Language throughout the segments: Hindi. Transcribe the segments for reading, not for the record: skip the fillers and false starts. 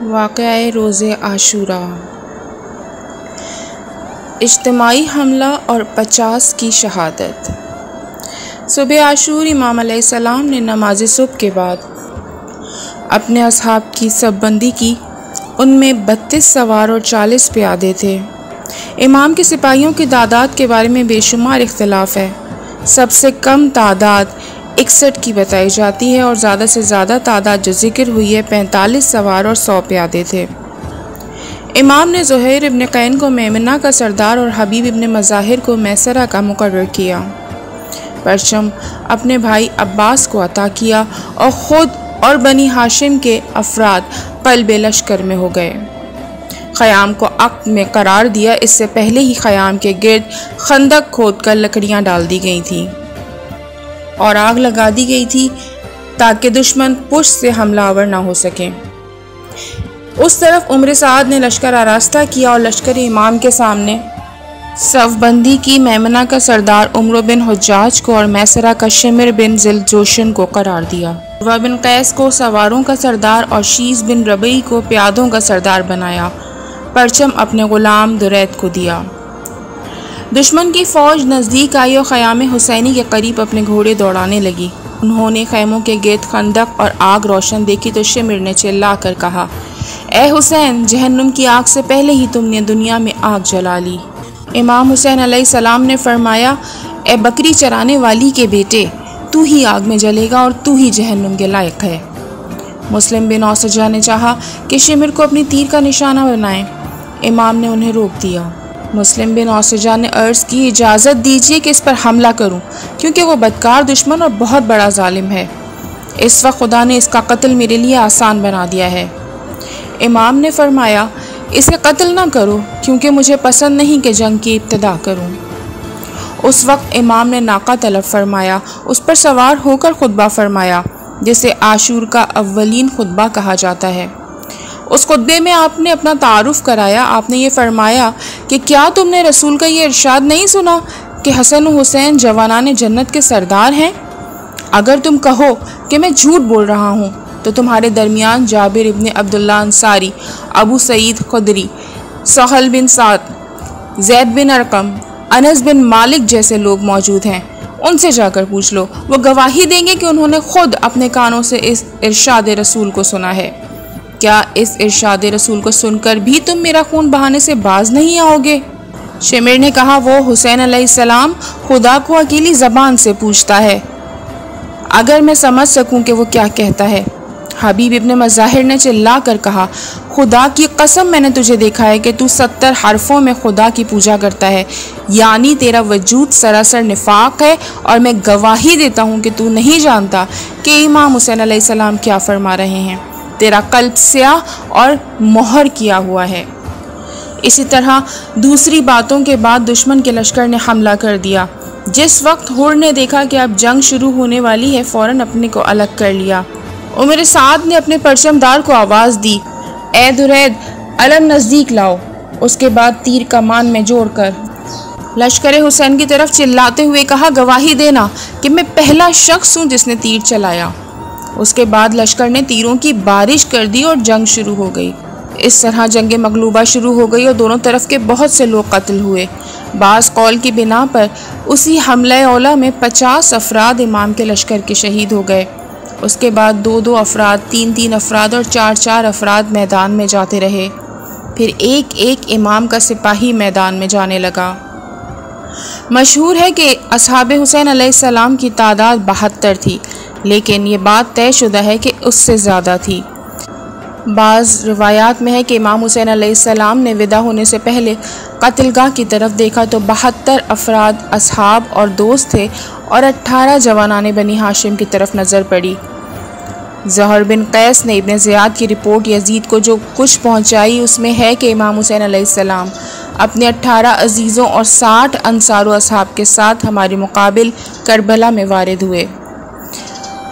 वाक़या रोज़े आशूरा। इज्तिमाई हमला और 50 की शहादत। सुबह आशूर इमाम अलैहिस्सलाम ने नमाज सुबह के बाद अपने असहाब की सबबंदी की। उनमें 32 सवार और 40 प्यादे थे। इमाम के सिपाहियों की तादाद के बारे में बेशुमार इख्तिलाफ है। सबसे कम तादाद 61 की बताई जाती है और ज़्यादा से ज़्यादा तादाद जो जिक्र हुई है 45 सवार और 100 प्यादे थे। इमाम ने ज़ुहैर इब्न कैन को मैमना का सरदार और हबीब इब्न मज़ाहिर को मैसरा का मुकर्रर किया। परचम अपने भाई अब्बास को अता किया और ख़ुद और बनी हाशिम के अफराद क़ल्ब लश्कर में हो गए। ख़याम को अक़द में करार दिया। इससे पहले ही ख़याम के गिर्द खंदक खोद कर लकड़ियाँ डाल दी गई थीं और आग लगा दी गई थी ताकि दुश्मन पुष्ट से हमलावर ना हो सकें। उस तरफ उम्र साद ने लश्कर आरास्ता किया और लश्कर इमाम के सामने सफ़बंदी की। मैमना का सरदार उमर बिन हुज्जाज को और मैसरा का शिमर बिन ज़िलजोशन को करार दिया। उर्वा बिन कैस को सवारों का सरदार और शीस बिन रबई को प्यादों का सरदार बनाया। परचम अपने ग़ुलाम दुरैद को दिया। दुश्मन की फ़ौज नज़दीक आई और ख़याम हुसैनी के करीब अपने घोड़े दौड़ाने लगी। उन्होंने खैमों के गिर्द खंदक और आग रोशन देखी तो शिमर ने चिल्ला कर कहा, ए हुसैन, जहन्नुम की आग से पहले ही तुमने दुनिया में आग जला ली। इमाम हुसैन अलैहिस्सलाम ने फरमाया, ए बकरी चराने वाली के बेटे, तू ही आग में जलेगा और तू ही जहन्नुम के लायक है। मुस्लिम बिन औसजा ने चाहा कि शिमर को अपनी तीर का निशाना बनाएं। इमाम ने उन्हें रोक दिया। मुस्लिम बिन औसजा ने अर्ज़ की, इजाज़त दीजिए कि इस पर हमला करूं, क्योंकि वो बदकार दुश्मन और बहुत बड़ा जालिम है। इस वक्त खुदा ने इसका कत्ल मेरे लिए आसान बना दिया है। इमाम ने फरमाया, इसे कत्ल ना करो, क्योंकि मुझे पसंद नहीं कि जंग की इब्तिदा करूं। उस वक्त इमाम ने नाका तलब फरमाया, उस पर सवार होकर खुतबा फरमाया, जिसे आशूर का अव्वलीन खुतबा कहा जाता है। उस खुतबे में आपने अपना तारुफ कराया। आपने ये फरमाया कि क्या तुमने रसूल का ये इरशाद नहीं सुना कि हसन और हुसैन जवानाने जन्नत के सरदार हैं? अगर तुम कहो कि मैं झूठ बोल रहा हूँ तो तुम्हारे दरमियान जाबिर इब्न अब्दुल्ला अंसारी, अबू सईद खुदरी, सहल बिन साद, ज़ैद बिन अरकम, अनस बिन मालिक जैसे लोग मौजूद हैं। उनसे जाकर पूछ लो, वो गवाही देंगे कि उन्होंने खुद अपने कानों से इस इरशाद रसूल को सुना है। क्या इस इरशाद रसूल को सुनकर भी तुम मेरा खून बहाने से बाज नहीं आओगे? शिमर ने कहा, वो हुसैन अलैहिस्सलाम खुदा को अकेली ज़बान से पूछता है, अगर मैं समझ सकूं कि वो क्या कहता है। हबीब इब्न मज़ाहिर ने चिल्ला कर कहा, खुदा की कसम, मैंने तुझे देखा है कि तू 70 हरफों में खुदा की पूजा करता है, यानी तेरा वजूद सरासर निफाक है। और मैं गवाही देता हूँ कि तू नहीं जानता कि इमाम हुसैन अलैहिस्सलाम क्या फरमा रहे हैं। तेरा कल्ब स्याह और मोहर किया हुआ है। इसी तरह दूसरी बातों के बाद दुश्मन के लश्कर ने हमला कर दिया। जिस वक्त हुर ने देखा कि अब जंग शुरू होने वाली है, फ़ौरन अपने को अलग कर लिया। उमर साद ने अपने परचमदार को आवाज़ दी, ए दुरैद, अलम नज़दीक लाओ। उसके बाद तीर कमान में जोड़कर लश्कर हुसैन की तरफ चिल्लाते हुए कहा, गवाही देना कि मैं पहला शख्स हूँ जिसने तीर चलाया। उसके बाद लश्कर ने तीरों की बारिश कर दी और जंग शुरू हो गई। इस तरह जंग मगलूबा शुरू हो गई और दोनों तरफ के बहुत से लोग कत्ल हुए। बाज़ कौल की बिना पर उसी हमले औला में 50 अफराद इमाम के लश्कर के शहीद हो गए। उसके बाद 2-2 अफराद, 3-3 अफराद और 4-4 अफराद मैदान में जाते रहे। फिर एक एक इमाम का सिपाही मैदान में जाने लगा। मशहूर है कि असहाबे हुसैन अलैहिस्सलाम की तादाद 72 थी, लेकिन ये बात तयशुदा है कि उससे ज़्यादा थी। बाज़ रिवायात में है कि इमाम हुसैन अलैहिस्सलाम ने विदा होने से पहले कत्लगाह की तरफ देखा तो 72 अफराद असहाब और दोस्त थे और 18 जवानाने बनी हाशिम की तरफ नज़र पड़ी। ज़हर बिन कैस ने इब्न ज़ियाद की रिपोर्ट यजीद को जो कुछ पहुँचाई उसमें है कि इमाम हुसैन अलैहिस्सलाम अपने 18 अजीज़ों और 60 अंसार व असहाब के साथ हमारे मुकाबिल करबला में वारिद हुए।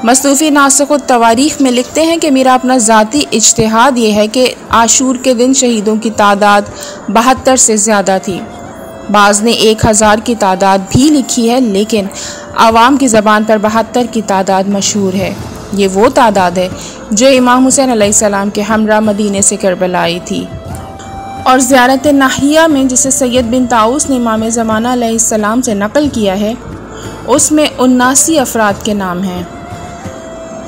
मस्तूफ़ी नासिख़ तवारीख़ में लिखते हैं कि मेरा अपना ज़ाती इज्तिहाद ये है कि आशूर के दिन शहीदों की तादाद 72 से ज़्यादा थी। बाज़ ने 1000 की तादाद भी लिखी है, लेकिन आवाम की ज़बान पर 72 की तादाद मशहूर है। ये वो तादाद है जो इमाम हुसैन अलैहिस्सलाम के हमरा मदीने से करबला आई थी। और ज़ियारत नाहिया में जिसे सैयद बिन ताऊस ने इमाम ज़माना अलैहिस्सलाम से नकल किया है, उसमें 79 अफराद के नाम हैं।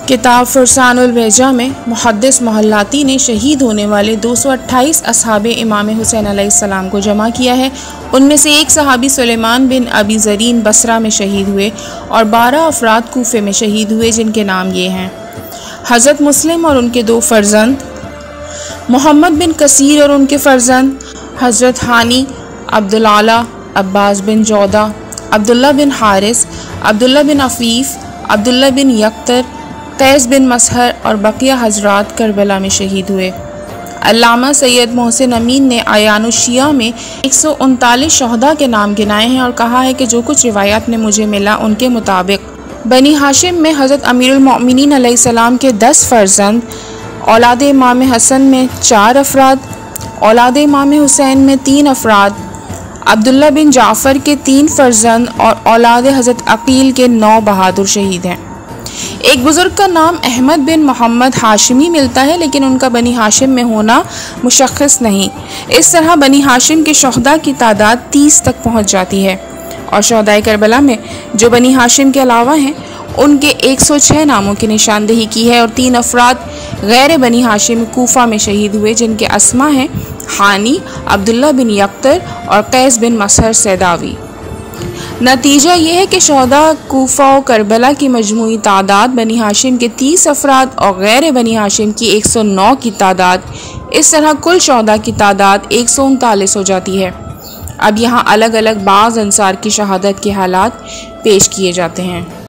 किताब फुरसानुल वेजा में मुहद्दिस मोहल्लाती ने शहीद होने वाले 228 असहाबे इमाम हुसैन अलैहिस्सलाम को जमा किया है। उनमें से एक सहाबी सुलेमान बिन अबी ज़रीन बसरा में शहीद हुए और 12 अफराद कूफे में शहीद हुए, जिनके नाम ये हैं: हज़रत मुस्लिम और उनके 2 फ़र्जंद, मोहम्मद बिन कसीर और उनके फ़र्जंद, हज़रत हानी, अब्दुल आला, अब्बास बिन जौदा, अब्दुल्ला बिन हारिस, अब्दुल्ला बिन अफ़ीफ़, अब्दुल्ला बिन यक्तर, कैस बिन मसहर और बकिया हजरात करबला में शहीद हुए। अल्लामा सैयद मोहसिन अमीन ने आयानुशिया में 139 शहदा के नाम गिनाए हैं और कहा है कि जो कुछ रिवायात में मुझे मिला उनके मुताबिक बनी हाशिम में हज़रत अमीरुल मोमिनीन अलैहिस्सलाम के 10 फ़र्जंद, औलाद इमाम हसन में 4 अफराद, औलाद इमाम हुसैन में 3 अफराद, अब्दुल्ला बिन जाफ़र के 3 फ़र्जंद और औलाद हज़रत अकील के 9 बहादुर शहीद हैं। एक बुज़ुर्ग का नाम अहमद बिन मोहम्मद हाशिमी मिलता है, लेकिन उनका बनी हाशिम में होना मुशख़्ख़स नहीं। इस तरह बनी हाशिम के शहदा की तादाद 30 तक पहुँच जाती है और शहदाए करबला में जो बनी हाशिम के अलावा हैं उनके 106 नामों की निशानदेही की है और 3 अफराद गैर बनी हाशिम कूफा में शहीद हुए, जिनके अस्मा हैं हानी, अब्दुल्ला बिन यक्तर और कैस बिन मसहर सैदावी। नतीजा ये है कि शहदा कूफा और करबला की मजमूई तादाद बनी हाशिम के 30 अफराद और गैर बनी हाशिम की 109 की तादाद, इस तरह कुल शहदा की तादाद 139 हो जाती है। अब यहाँ अलग अलग बाज़ अंसार की शहादत के हालात पेश किए जाते हैं।